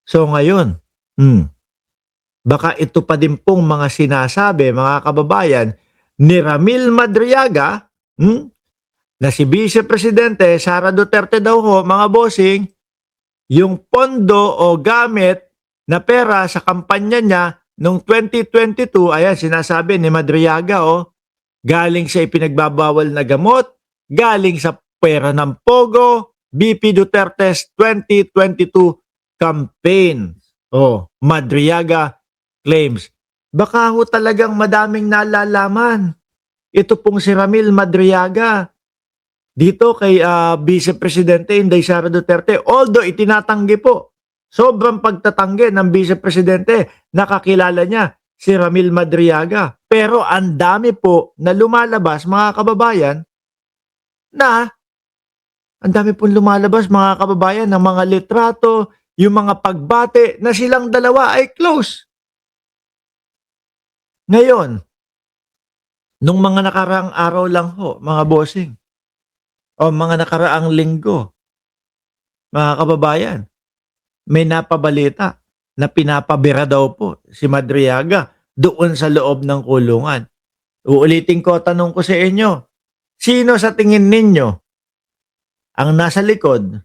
So ngayon, baka ito pa din pong mga sinasabi, mga kababayan, ni Ramil Madriaga, na si Vice Presidente Sara Duterte daw ho, mga bossing, yung pondo o gamit na pera sa kampanya niya noong 2022, ayan, sinasabi ni Madriaga, galing sa ipinagbabawal na gamot, galing sa pera ng Pogo, BP Duterte's 2022 campaign. Madriaga claims. Baka ho talagang madaming nalalaman. Ito pong si Ramil Madriaga dito kay Vice Presidente Inday Sara Duterte. Although itinatanggi po, sobrang pagtatanggi ng Vice Presidente, nakakilala niya si Ramil Madriaga. Pero ang dami po na lumalabas, mga kababayan, ng mga litrato, yung mga pagbate na silang dalawa ay close. Ngayon, nung mga nakaraang araw lang ho, mga bossing, o mga nakaraang linggo, mga kababayan, may napabalita na pinapabira daw po si Madriaga doon sa loob ng kulungan. Uulitin ko, tanong ko sa inyo, sino sa tingin ninyo ang nasa likod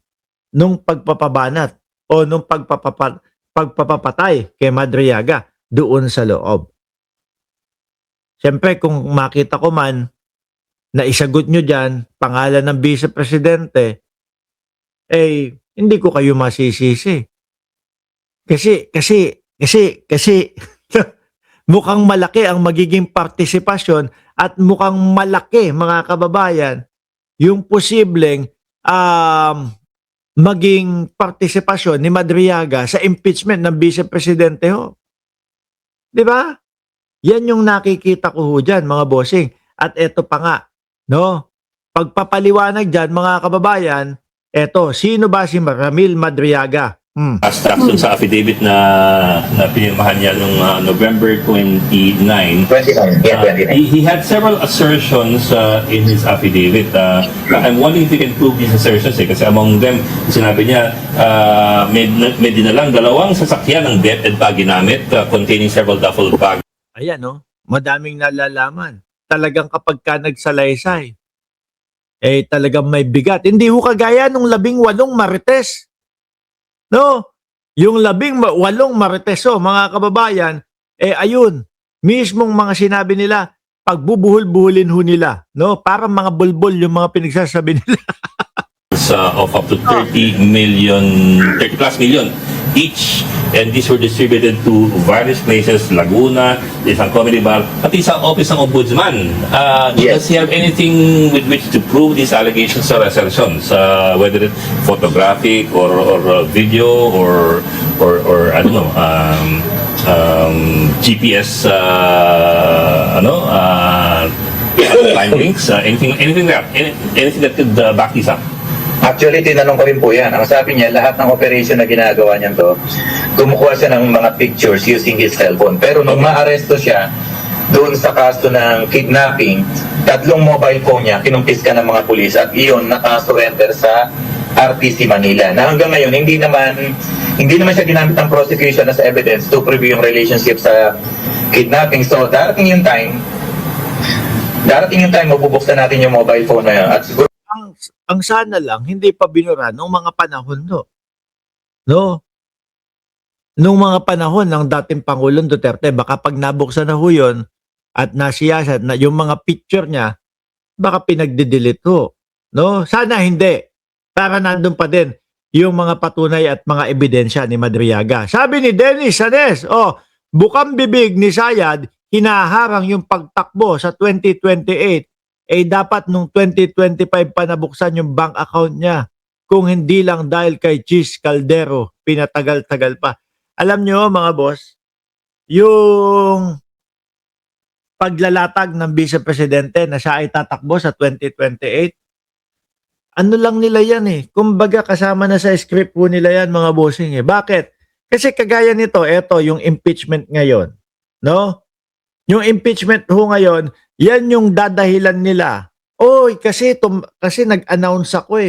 nung pagpapabanat o nung pagpapapatay kay Madriaga doon sa loob? Siyempre, kung makita ko man na isagot nyo dyan, pangalan ng Vice Presidente, hindi ko kayo masisisi. Kasi, mukhang malaki ang magiging partisipasyon at mukhang malaki, mga kababayan, yung posibleng maging partisipasyon ni Madriaga sa impeachment ng Vice Presidente ho. Di ba? Yan yung nakikita ko ho dyan, mga bossing. At eto pa nga, pagpapaliwanag dyan, mga kababayan, eto, sino ba si Ramil Madriaga? Abstract dun sa affidavit na pinirmahan niya noong November 29. 29. Yeah, 29. He had several assertions in his affidavit. I'm wondering if you can prove these assertions kasi among them, sinabi niya, may dinalang dalawang sasakyan ng DepEd pa ginamit containing several duffel bags. Ayan, madaming nalalaman. Talagang kapag ka nagsalaysay, talagang may bigat. Hindi ho kagaya nung 18 Marites. Yung 18 Marites, mga kababayan, ayun, mismong mga sinabi nila, pagbubuhol-buhulin ho nila, parang mga bulbul yung mga pinagsasabi nila. Of up to 30 plus million each, and these were distributed to various places, Laguna, isang comedy bar, pati sa office ng ombudsman. Does he have anything with which to prove these allegations or assertions, whether it's photographic or video or I don't know, GPS time links, anything that could back this up? Actually, tinanong ko rin po yan. Ang sabi niya, lahat ng operation na ginagawa niya to, kumukuha siya ng mga pictures using his cellphone. Pero nung maaresto siya, doon sa kaso ng kidnapping, 3 mobile phone niya, kinumpis ka ng mga pulis at iyon nakasurrender sa RTC Manila. Na hanggang ngayon, hindi naman siya ginamit ng prosecution as evidence to prove yung relationship sa kidnapping. So, darating yung time, mabubuksan natin yung mobile phone na yun. At siguro, ang sana lang, hindi pa binura nung mga panahon nung mga panahon ng dating Pangulong Duterte, baka pag nabuksan na ho yun at nasiyasat na yung mga picture niya, baka pinagdidelete ho. Sana hindi. Para nandun pa din yung mga patunay at mga ebidensya ni Madriaga. Sabi ni Dennis Sanes, bukang bibig ni Sayad, hinaharang yung pagtakbo sa 2028. Dapat nung 2025 pa nabuksan yung bank account niya. Kung hindi lang dahil kay Chis Caldero, pinatagal-tagal pa. Alam nyo, mga boss, yung paglalatag ng Vice Presidente na siya ay tatakbo sa 2028, ano lang nila yan Kumbaga kasama na sa script po nila yan, mga bossing Bakit? Kasi kagaya nito, eto yung impeachment ngayon. Yung impeachment ho ngayon, yan yung dadahilan nila. Kasi nag-announce ako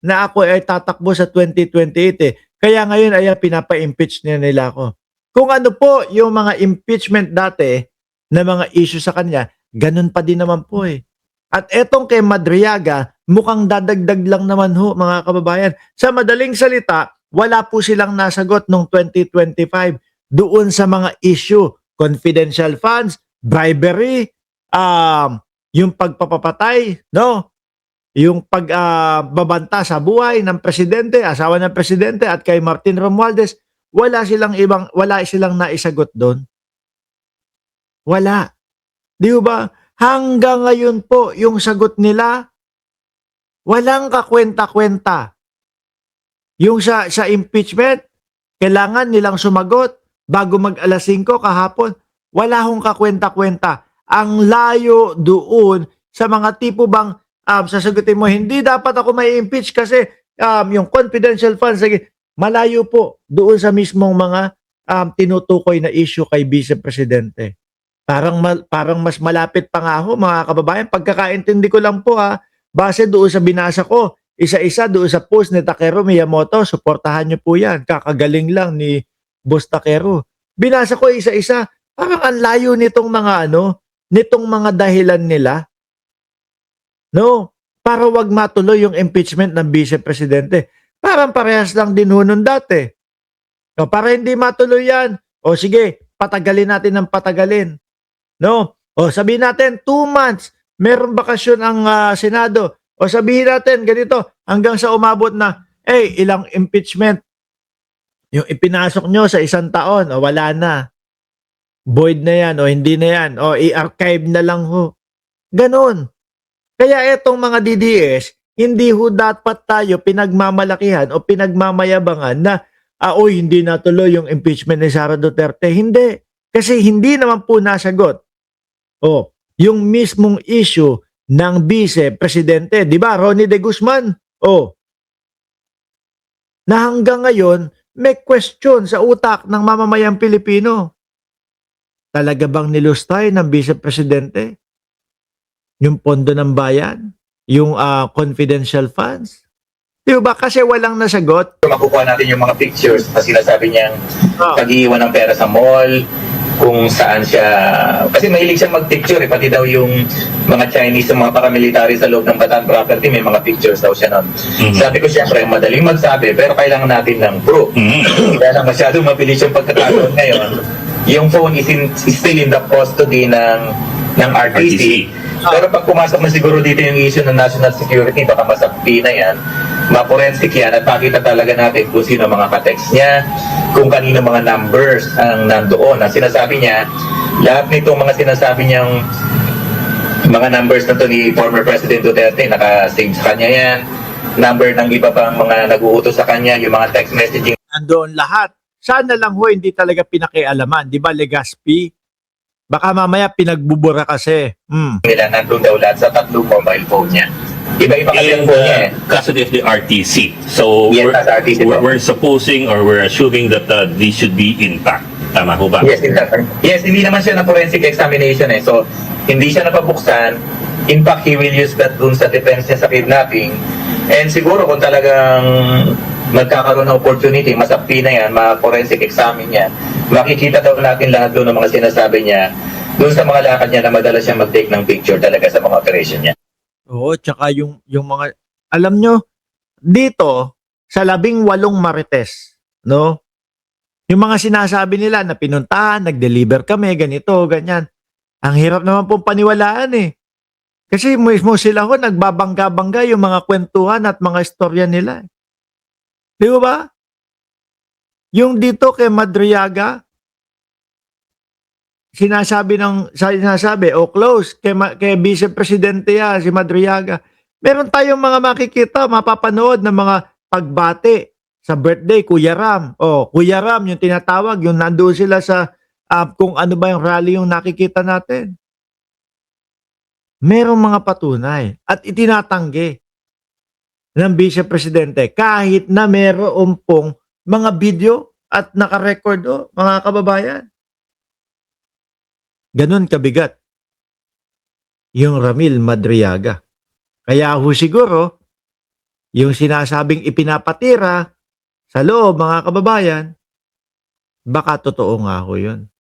na ako ay tatakbo sa 2028 Kaya ngayon ay pinapa-impeach nila ako. Kung ano po yung mga impeachment dati na mga issue sa kanya, ganun pa din naman po eh. At etong kay Madriaga, mukhang dadagdag lang naman ho mga kababayan. Sa madaling salita, wala po silang nasagot noong 2025 doon sa mga issue, confidential funds, bribery, yung pagpapapatay, no? Yung pagbabanta sa buhay ng presidente, asawa ng presidente at kay Martin Romualdez, wala silang naisagot doon. Wala. Di ba? Hanggang ngayon po yung sagot nila walang kakwenta-kwenta. Yung sa impeachment, kailangan nilang sumagot bago mag alas 5 kahapon. Wala hong kakwenta-kwenta. Ang layo doon sa mga tipo bang sasagutin mo, hindi dapat ako may impeach kasi yung confidential funds, malayo po doon sa mismong mga tinutukoy na issue kay Vice Presidente. Parang mas malapit pa nga ho, mga kababayan. Pagkakaintindi ko lang po base doon sa binasa ko, isa-isa doon sa post ni Takeru Miyamoto, suportahan niyo po yan. Kakagaling lang ni Boss Takeru. Binasa ko isa-isa, parang ang layo nitong mga dahilan nila. No, para wag matuloy yung impeachment ng Vice Presidente. Parang parehas lang din ho nun dati. No, para hindi matuloy yan, o sige, patagalin natin ng patagalin. No? O sabihin natin 2 months, meron bakasyon ang Senado. O sabihin natin ganito, hanggang sa umabot na, ilang impeachment yung ipinasok nyo sa 1 taon, o wala na. Void na yan, o hindi na yan, o i-archive na lang ho. Ganon. Kaya etong mga DDS, hindi ho dapat tayo pinagmamalakihan o pinagmamayabangan na, hindi natuloy yung impeachment ni Sara Duterte. Hindi. Kasi hindi naman po nasagot. Yung mismong issue ng Vice Presidente, di ba, Ronnie De Guzman? Na hanggang ngayon, may question sa utak ng mamamayang Pilipino. Talaga bang nilustay ng Vice Presidente yung pondo ng bayan? Yung confidential funds? Di ba? Kasi walang nasagot. Makukuha natin yung mga pictures na sinasabi niyang pag-iwan ng pera sa mall, kung saan siya, kasi mahilig siyang mag-picture pati daw yung mga Chinese, yung mga paramilitary sa loob ng Bataan Property, may mga pictures daw siya nun. Sabi ko siyempre, madaling magsabi, pero kailangan natin ng proof. Kaya lang masyadong mabilis yung pagkakataon ngayon. Yung phone is still in the custody ng RTC. Pero pag pumasok na siguro dito yung issue ng national security, baka masakpi na yan, ma-forensic yan at makita talaga natin kung sino mga ka-text niya, kung kanino mga numbers ang nandoon. Ang sinasabi niya, lahat nitong mga sinasabi niyang mga numbers na to ni former President Duterte, naka-save sa kanya yan. Number ng iba pang mga nag-uutos sa kanya, yung mga text messaging. Nandoon lahat. Sana lang ho, hindi talaga pinakialaman. Di ba, Legazpi? Baka mamaya pinagbubura kasi. Nila nandun daw lahat sa 3 mobile phone niya. Iba-iba kasi ang phone niya custody of the RTC. So Yes, as RTC po. we're supposing or we're assuming that these should be intact. Tama ho ba? Yes, hindi naman siya na forensic examination So, hindi siya napabuksan. In fact, he will use that dun sa defense niya sa kidnapping. And siguro kung talagang magkakaroon ng opportunity, masakpi na yan, ma-forensic examine yan, makikita daw natin lahat doon ng mga sinasabi niya, doon sa mga lakad niya na madalas siya mag-take ng picture talaga sa mga operation niya. Oo, tsaka yung mga, alam nyo, dito, sa 18 Marites, no? Yung mga sinasabi nila na pinuntahan, nag-deliver kami, ganito, ganyan. Ang hirap naman pong paniwalaan Kasi mismo sila ho, nagbabangga-bangga yung mga kwentuhan at mga istorya nila. Di ba? Yung dito kay Madriaga, sinasabi, close, kay Vice Presidente si Madriaga. Meron tayong mga makikita, mapapanood ng mga pagbati sa birthday, Kuya Ram. Kuya Ram, yung tinatawag, yung nandoon sila sa, kung ano ba yung rally yung nakikita natin. Merong mga patunay at itinatanggi ng Vice Presidente kahit na meron pong mga video at nakarecord mga kababayan. Ganun kabigat yung Ramil Madriaga. Kaya ho siguro yung sinasabing ipinapatira sa loob, mga kababayan, baka totoo nga ho yun.